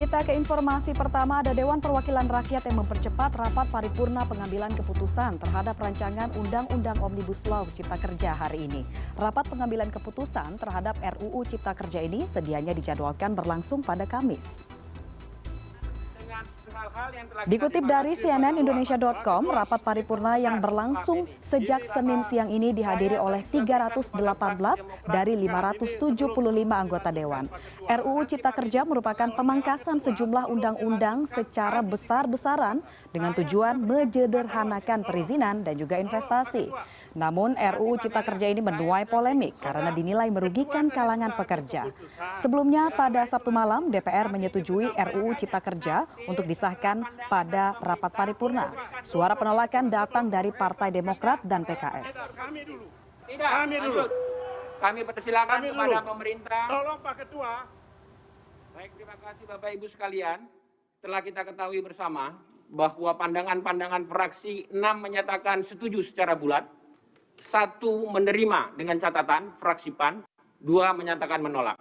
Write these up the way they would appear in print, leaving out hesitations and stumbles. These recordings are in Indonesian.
Kita ke informasi pertama, ada Dewan Perwakilan Rakyat yang mempercepat rapat paripurna pengambilan keputusan terhadap rancangan Undang-Undang Omnibus Law Cipta Kerja hari ini. Rapat pengambilan keputusan terhadap RUU Cipta Kerja ini sedianya dijadwalkan berlangsung pada Kamis. Dikutip dari cnnindonesia.com, rapat paripurna yang berlangsung sejak Senin siang ini dihadiri oleh 318 dari 575 anggota Dewan. RUU Cipta Kerja merupakan pemangkasan sejumlah undang-undang secara besar-besaran dengan tujuan menyederhanakan perizinan dan juga investasi. Namun RUU Cipta Kerja ini menuai polemik karena dinilai merugikan kalangan pekerja. Sebelumnya pada Sabtu malam DPR menyetujui RUU Cipta Kerja untuk disahkan pada rapat paripurna. Suara penolakan datang dari Partai Demokrat dan PKS. Kami dulu. Kami persilakan kepada pemerintah. Tolong Pak Ketua. Baik, terima kasih Bapak Ibu sekalian. Telah kita ketahui bersama bahwa pandangan-pandangan fraksi 6 menyatakan setuju secara bulat. 1 menerima dengan catatan fraksi PAN, 2 menyatakan menolak.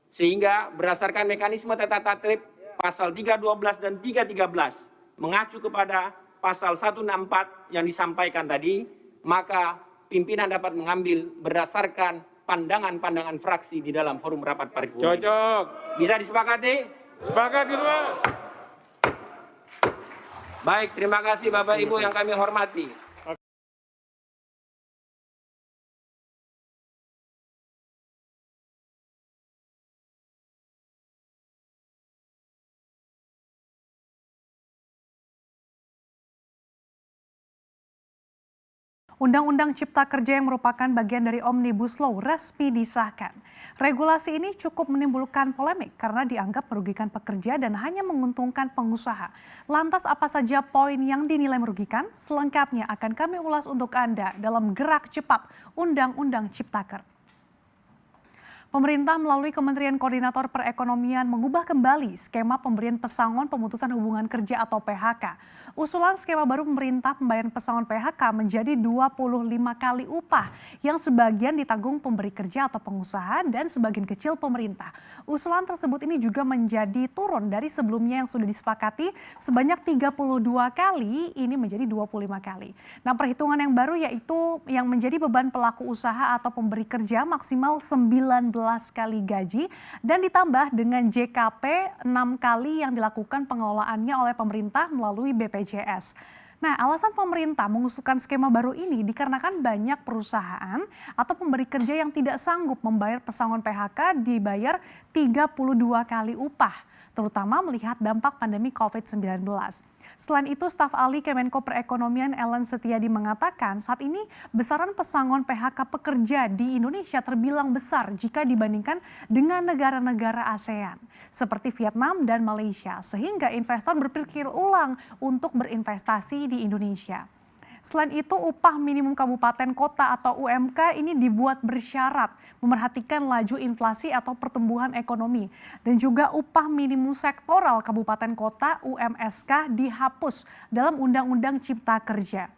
Sehingga berdasarkan mekanisme tata tertib pasal 312 dan 313 mengacu kepada pasal 164 yang disampaikan tadi, maka pimpinan dapat mengambil berdasarkan pandangan-pandangan fraksi di dalam forum rapat paripurna. Cocok. Bisa disepakati? Sepakat kedua. Baik, terima kasih Bapak Ibu yang kami hormati. Undang-Undang Cipta Kerja yang merupakan bagian dari Omnibus Law resmi disahkan. Regulasi ini cukup menimbulkan polemik karena dianggap merugikan pekerja dan hanya menguntungkan pengusaha. Lantas apa saja poin yang dinilai merugikan? Selengkapnya akan kami ulas untuk Anda dalam Gerak Cepat Undang-Undang Ciptaker. Pemerintah melalui Kementerian Koordinator Perekonomian mengubah kembali skema pemberian pesangon pemutusan hubungan kerja atau PHK. Usulan skema baru pemerintah pembayaran pesangon PHK menjadi 25 kali upah yang sebagian ditanggung pemberi kerja atau pengusaha dan sebagian kecil pemerintah. Usulan tersebut ini juga menjadi turun dari sebelumnya yang sudah disepakati sebanyak 32 kali, ini menjadi 25 kali. Nah, perhitungan yang baru yaitu yang menjadi beban pelaku usaha atau pemberi kerja maksimal 19 kali gaji dan ditambah dengan JKP 6 kali yang dilakukan pengelolaannya oleh pemerintah melalui BPJS. Nah, alasan pemerintah mengusulkan skema baru ini dikarenakan banyak perusahaan atau pemberi kerja yang tidak sanggup membayar pesangon PHK dibayar 32 kali upah, terutama melihat dampak pandemi COVID-19. Selain itu, staf ahli Kemenko Perekonomian Ellen Setiadi mengatakan saat ini besaran pesangon PHK pekerja di Indonesia terbilang besar jika dibandingkan dengan negara-negara ASEAN seperti Vietnam dan Malaysia, sehingga investor berpikir ulang untuk berinvestasi di Indonesia. Selain itu, upah minimum kabupaten kota atau UMK ini dibuat bersyarat memerhatikan laju inflasi atau pertumbuhan ekonomi. Dan juga upah minimum sektoral kabupaten kota UMSK dihapus dalam Undang-Undang Cipta Kerja.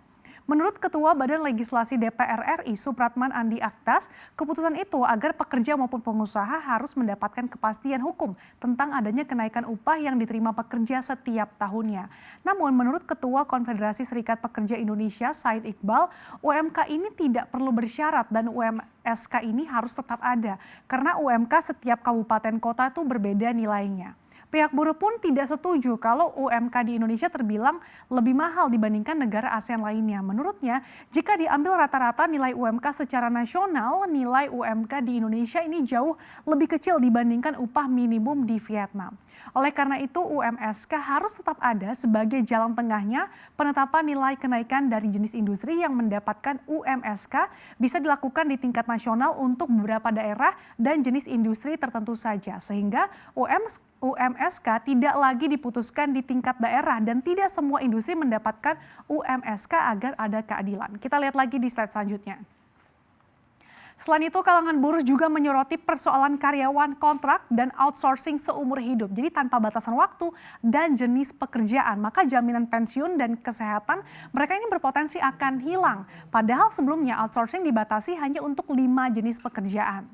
Menurut Ketua Badan Legislasi DPR RI Supratman Andi Aktas, keputusan itu agar pekerja maupun pengusaha harus mendapatkan kepastian hukum tentang adanya kenaikan upah yang diterima pekerja setiap tahunnya. Namun menurut Ketua Konfederasi Serikat Pekerja Indonesia Said Iqbal, UMK ini tidak perlu bersyarat dan UMSK ini harus tetap ada karena UMK setiap kabupaten kota itu berbeda nilainya. Pihak buruh pun tidak setuju kalau UMK di Indonesia terbilang lebih mahal dibandingkan negara ASEAN lainnya. Menurutnya, jika diambil rata-rata nilai UMK secara nasional, nilai UMK di Indonesia ini jauh lebih kecil dibandingkan upah minimum di Vietnam. Oleh karena itu, UMSK harus tetap ada sebagai jalan tengahnya. Penetapan nilai kenaikan dari jenis industri yang mendapatkan UMSK bisa dilakukan di tingkat nasional untuk beberapa daerah dan jenis industri tertentu saja, sehingga UMSK tidak lagi diputuskan di tingkat daerah dan tidak semua industri mendapatkan UMSK agar ada keadilan. Kita lihat lagi di slide selanjutnya. Selain itu, kalangan buruh juga menyoroti persoalan karyawan kontrak dan outsourcing seumur hidup. Jadi tanpa batasan waktu dan jenis pekerjaan, maka jaminan pensiun dan kesehatan mereka ini berpotensi akan hilang. Padahal sebelumnya outsourcing dibatasi hanya untuk 5 jenis pekerjaan.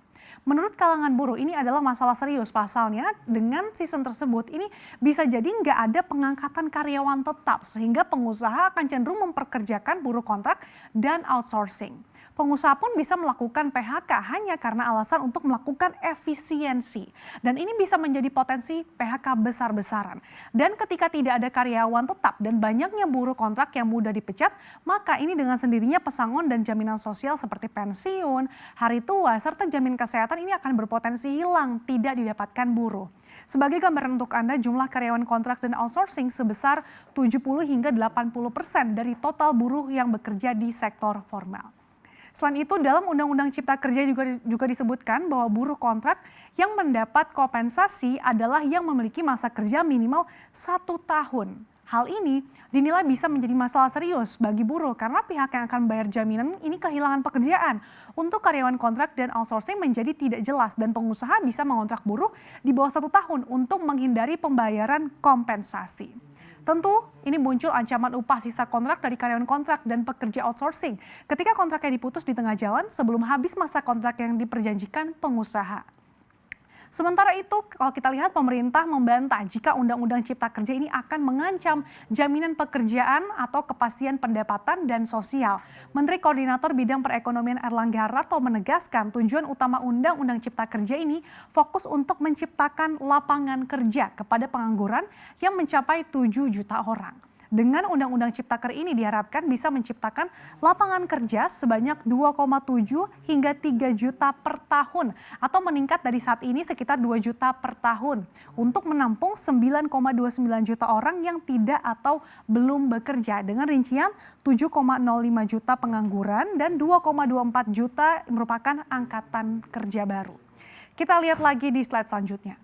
Menurut kalangan buruh ini adalah masalah serius. Pasalnya dengan sistem tersebut ini bisa jadi nggak ada pengangkatan karyawan tetap sehingga pengusaha akan cenderung memperkerjakan buruh kontrak dan outsourcing. Pengusaha pun bisa melakukan PHK hanya karena alasan untuk melakukan efisiensi. Dan ini bisa menjadi potensi PHK besar-besaran. Dan ketika tidak ada karyawan tetap dan banyaknya buruh kontrak yang mudah dipecat, maka ini dengan sendirinya pesangon dan jaminan sosial seperti pensiun, hari tua, serta jaminan kesehatan ini akan berpotensi hilang, tidak didapatkan buruh. Sebagai gambaran untuk Anda, jumlah karyawan kontrak dan outsourcing sebesar 70 hingga 80% dari total buruh yang bekerja di sektor formal. Selain itu, dalam Undang-Undang Cipta Kerja juga disebutkan bahwa buruh kontrak yang mendapat kompensasi adalah yang memiliki masa kerja minimal 1 tahun. Hal ini dinilai bisa menjadi masalah serius bagi buruh karena pihak yang akan bayar jaminan ini kehilangan pekerjaan. Untuk karyawan kontrak dan outsourcing menjadi tidak jelas dan pengusaha bisa mengontrak buruh di bawah 1 tahun untuk menghindari pembayaran kompensasi. Tentu ini muncul ancaman upah sisa kontrak dari karyawan kontrak dan pekerja outsourcing ketika kontraknya diputus di tengah jalan sebelum habis masa kontrak yang diperjanjikan pengusaha. Sementara itu, kalau kita lihat pemerintah membantah jika Undang-Undang Cipta Kerja ini akan mengancam jaminan pekerjaan atau kepastian pendapatan dan sosial. Menteri Koordinator Bidang Perekonomian Erlangga Hartarto menegaskan tujuan utama Undang-Undang Cipta Kerja ini fokus untuk menciptakan lapangan kerja kepada pengangguran yang mencapai 7 juta orang. Dengan Undang-Undang Cipta Kerja ini diharapkan bisa menciptakan lapangan kerja sebanyak 2,7 hingga 3 juta per tahun atau meningkat dari saat ini sekitar 2 juta per tahun untuk menampung 9,29 juta orang yang tidak atau belum bekerja dengan rincian 7,05 juta pengangguran dan 2,24 juta merupakan angkatan kerja baru. Kita lihat lagi di slide selanjutnya.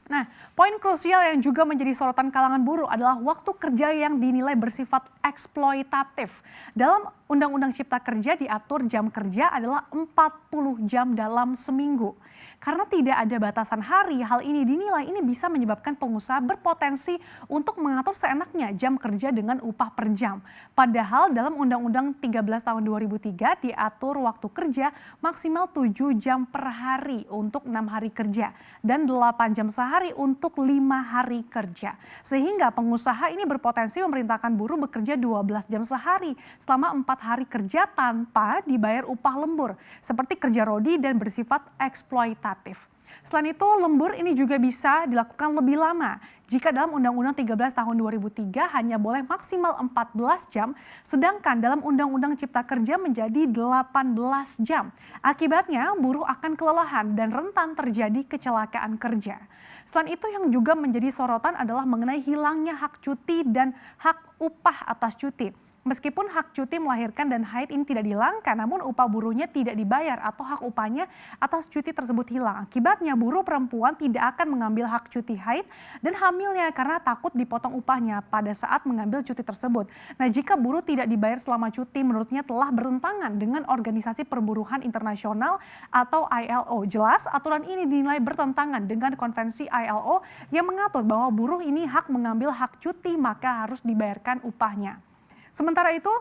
Nah, poin krusial yang juga menjadi sorotan kalangan buruh adalah waktu kerja yang dinilai bersifat eksploitatif. Dalam Undang-Undang Cipta Kerja diatur jam kerja adalah 40 jam dalam seminggu. Karena tidak ada batasan hari, hal ini dinilai ini bisa menyebabkan pengusaha berpotensi untuk mengatur seenaknya jam kerja dengan upah per jam. Padahal dalam Undang-Undang 13 tahun 2003 diatur waktu kerja maksimal 7 jam per hari untuk 6 hari kerja dan 8 jam sehari untuk 5 hari kerja. Sehingga pengusaha ini berpotensi memerintahkan buruh bekerja 12 jam sehari selama 4 hari kerja tanpa dibayar upah lembur, seperti kerja rodi dan bersifat eksploitatif. Selain itu, lembur ini juga bisa dilakukan lebih lama. Jika dalam Undang-Undang 13 tahun 2003 hanya boleh maksimal 14 jam, sedangkan dalam Undang-Undang Cipta Kerja menjadi 18 jam. Akibatnya, buruh akan kelelahan dan rentan terjadi kecelakaan kerja. Selain itu, yang juga menjadi sorotan adalah mengenai hilangnya hak cuti dan hak upah atas cuti. Meskipun hak cuti melahirkan dan haid ini tidak dihilangkan, namun upah buruhnya tidak dibayar atau hak upahnya atas cuti tersebut hilang. Akibatnya buruh perempuan tidak akan mengambil hak cuti haid dan hamilnya karena takut dipotong upahnya pada saat mengambil cuti tersebut. Nah, jika buruh tidak dibayar selama cuti, menurutnya telah bertentangan dengan Organisasi Perburuhan Internasional atau ILO. Jelas aturan ini dinilai bertentangan dengan konvensi ILO yang mengatur bahwa buruh ini hak mengambil hak cuti maka harus dibayarkan upahnya. Sementara itu,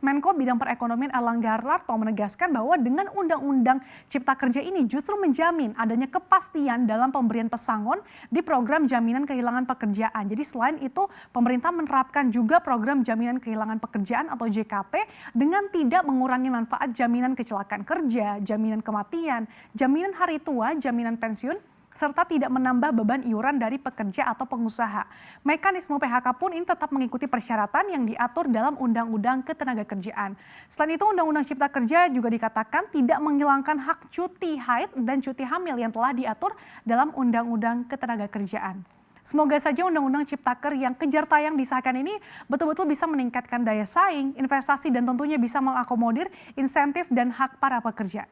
Menko Bidang Perekonomian Erlangga Hartarto menegaskan bahwa dengan Undang-Undang Cipta Kerja ini justru menjamin adanya kepastian dalam pemberian pesangon di program jaminan kehilangan pekerjaan. Jadi selain itu, pemerintah menerapkan juga program jaminan kehilangan pekerjaan atau JKP dengan tidak mengurangi manfaat jaminan kecelakaan kerja, jaminan kematian, jaminan hari tua, jaminan pensiun, serta tidak menambah beban iuran dari pekerja atau pengusaha. Mekanisme PHK pun ini tetap mengikuti persyaratan yang diatur dalam Undang-Undang Ketenagakerjaan. Selain itu, Undang-Undang Cipta Kerja juga dikatakan tidak menghilangkan hak cuti haid dan cuti hamil yang telah diatur dalam Undang-Undang Ketenagakerjaan. Semoga saja Undang-Undang Ciptaker yang kejar tayang disahkan ini betul-betul bisa meningkatkan daya saing, investasi, dan tentunya bisa mengakomodir insentif dan hak para pekerja.